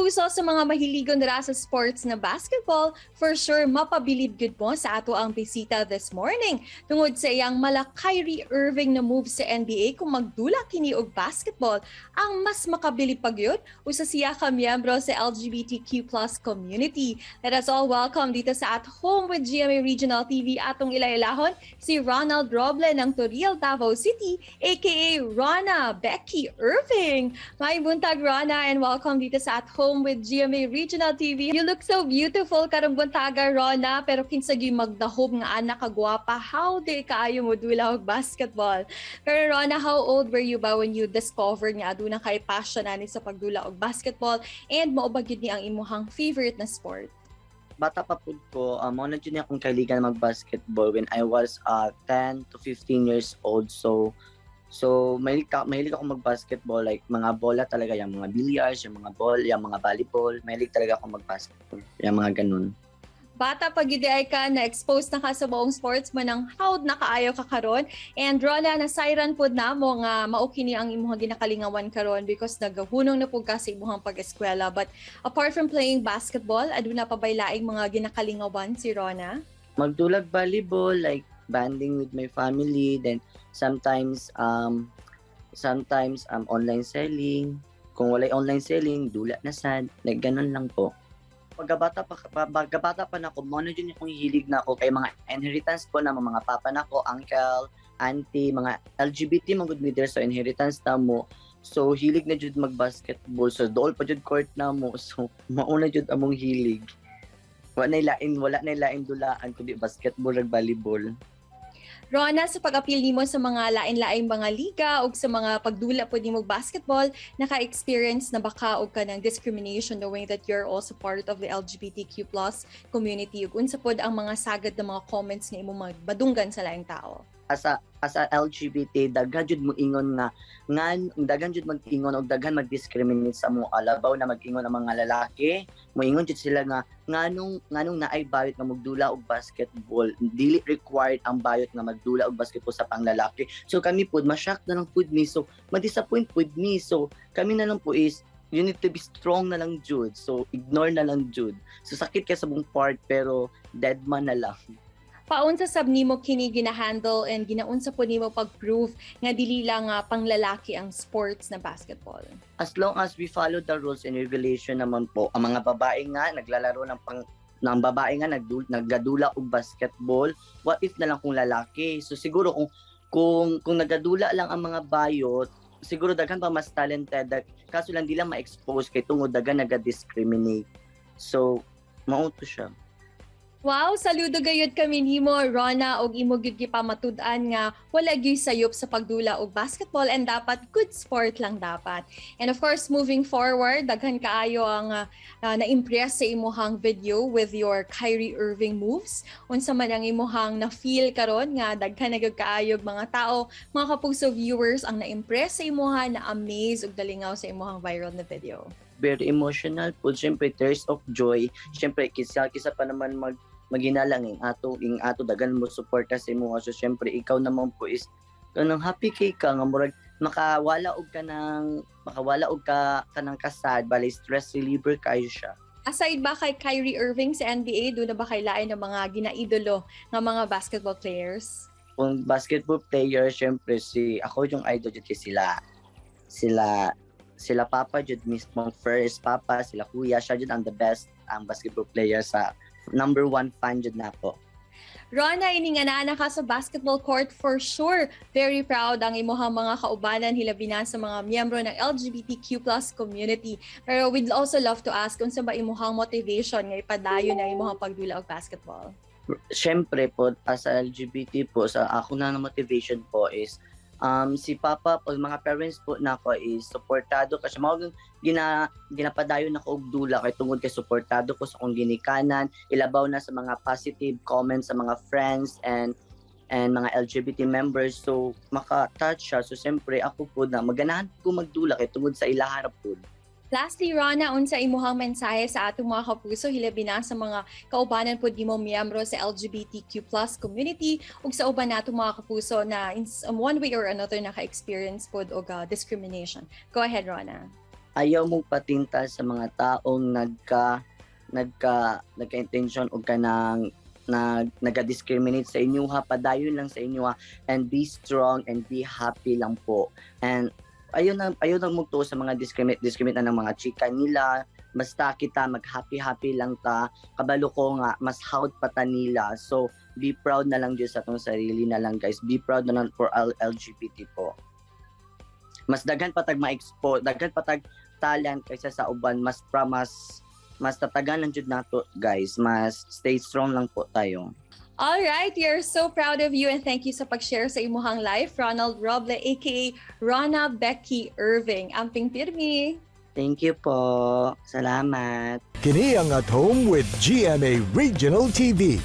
kapuso, sa mga mahiligon dira sa sports na basketball, for sure mapabilib gud mo sa ato ang bisita this morning tungod sa iyang mala Kyrie Irving na move sa NBA kung magdula kini og basketball. Ang mas makabilib pa gyud usa siya ka miyembro sa LGBTQ+ community. Let us all welcome dito sa At Home with GMA Regional TV atong ilailahon si Ronald Roble ng Toril, Davao City, aka Rona Becky Irving. May buntag, Rona, and welcome dito sa At Home with GMA Regional TV. You look so beautiful karong buntaga, Rona, pero kinsa gyud magdahom nga anak kagwapa. How di kaayo mo dula og basketball? Pero Rona, how old were you ba when you discovered nga aduna kay passion ani sa pagdula og basketball, and mao ba gyud ni ang imuhang favorite na sport? Bata pa pud ko, mao na jud akong kaibigan mag-basketball when I was 10 to 15 years old. So mahilig ako mag-basketball, like mga bola talaga, yung mga billiards, yung mga ball, yung mga volleyball. Mahilig talaga ako mag-basketball, yung mga ganun. Bata pag ay ka, na-expose na ka sa buong sports man ang howd na kaayo ka karon. And Rona, nasayran pod na mo nga mao kini ang imong ginakalingawan karon because nagahunong na pud ka sa imong pag-eskwela. But apart from playing basketball, aduna pa bay laing mga ginakalingawan si Rona? Magdulag volleyball, like banding with my family, then sometimes online selling. Kung walay online selling, dula na sad, like ganun lang po. Pagkabata pa na ako, muna dyan yung hilig na ako kay mga inheritance po na mga papa na ko, uncle, auntie, mga LGBT mga good leaders, so inheritance na mo. So hilig na dyan mag-basketball, so dool pa dyan court na mo, so mauna dyan among hilig. Wala na lain dulaan kundi basketball ug volleyball. Rona, sa pag-apil nimo sa mga lain-laing mga liga o sa mga pagdula po nimo basketball, naka-experience na baka og kanang discrimination knowing that you're also part of the LGBTQ+ community? Ug unsa pod ang mga sagad na mga comments nga imo madunggan sa laing tao? As a LGBT, daghan jud mo ingon nga daghan jud mag-ingon og daghan mag-discriminate sa mo alabaw na mag-ingon ang mga lalaki. Moingon jud sila nga nganong naay bayot nga magdula og basketball, dili required ang bayot nga magdula og basketball sa panglalaki. So kami pud ma-shock na lang pud mi, so ma-disappoint pud mi. So kami na lang po is you need to be strong na lang jud. So ignore na lang jud. So sakit ka sa buong part pero dead man na lang. Paunsa sab nimo kini gina-handle and ginaunsa po nimo pag-prove nga dili lang panglalaki ang sports na basketball? As long as we follow the rules and regulation naman po, ang mga babae nga naglalaro ng babae nga naggadula og basketball, what if na lang kung lalaki? So siguro kung nagadula lang ang mga bayot, siguro daghan pa mas talented, kaso lang di lang ma-expose kay tungod daghan naga-discriminate. So mao to siya. Wow, saludo gayud kami nimo, Rona, og imo gyud gipamatud-an nga wala gyud sayop sa pagdula og basketball and dapat good sport lang dapat. And of course, moving forward, daghan kaayo ang na-impress sa imuhang video with your Kyrie Irving moves. Unsa man ang imuhang na-feel karon nga daghan na gyud kaayo mga tao, mga kapuso viewers ang na-impress sa imuha, na-amaze og dalingaw sa imuhang viral na video? Very emotional po, syempre tears of joy. Syempre kisa pa naman maginalang ing ato dagan mo suporta sa imo, so syempre ikaw naman po is kanang happy kay ka nga murag makawala og kanang kasad bali stress reliever kayo siya. Aside ba kay Kyrie Irving sa NBA, doon na ba kay lain ng mga ginaidolo ng mga basketball players? Kung basketball player, syempre ako yung idol jud sila papa jud mismo, first papa, sila kuya, siya jud ang the best ang basketball player sa number 1 fan jud na po. Rona, ininganana ka sa basketball court for sure. Very proud ang imuhang mga kaubanan hilabi na sa mga miyembro ng LGBTQ+ community. Pero we'd also love to ask kung sa ba imuhang motivation nga ipadayon na imuhang pagdula og basketball? Syempre po, as a LGBT po, sa ako na motivation po is si Papa o mga parents po nako is suportado kasi mao ginapadayon nako og dula kay tungod kay suportado ko sa akong ginikanan, ilabaw na sa mga positive comments sa mga friends and mga LGBT members, so maka-touch siya. So siyempre ako po na maganahan ko magdula kay tungod sa ilaharap po. Lastly, Rona, unsa imuhang mensahe sa atong mga kapuso hilabi na sa mga kaubanan pod nimo miyembro sa LGBTQ+ community ug sa uban natong mga kapuso na in one way or another naka-experience pod og discrimination? Go ahead, Rona. ayaw mong patinta sa mga taong nagka-intention o kanang naga-discriminate sa inyo ha, padayon lang sa inyo ha, and be strong and be happy lang po. And ayaw nang mugto sa mga discriminate na ng mga chika nila, basta kita mag-happy lang ta, kabalo ko nga mas hawd pa ta nila. So be proud na lang Diyos sa atong sarili na lang guys, be proud na lang for LGBT po. Mas daghan patag ma-expose, daghan patag talent kaysa sa uban, mas tatagan lang jud nato guys, mas stay strong lang po tayo. All right, we are so proud of you and thank you sa pag-share sa imuhang life, Ronald Roble aka Rona Becky Irving. Amping pirmi. Thank you po. Salamat. Kini ang At Home with GMA Regional TV.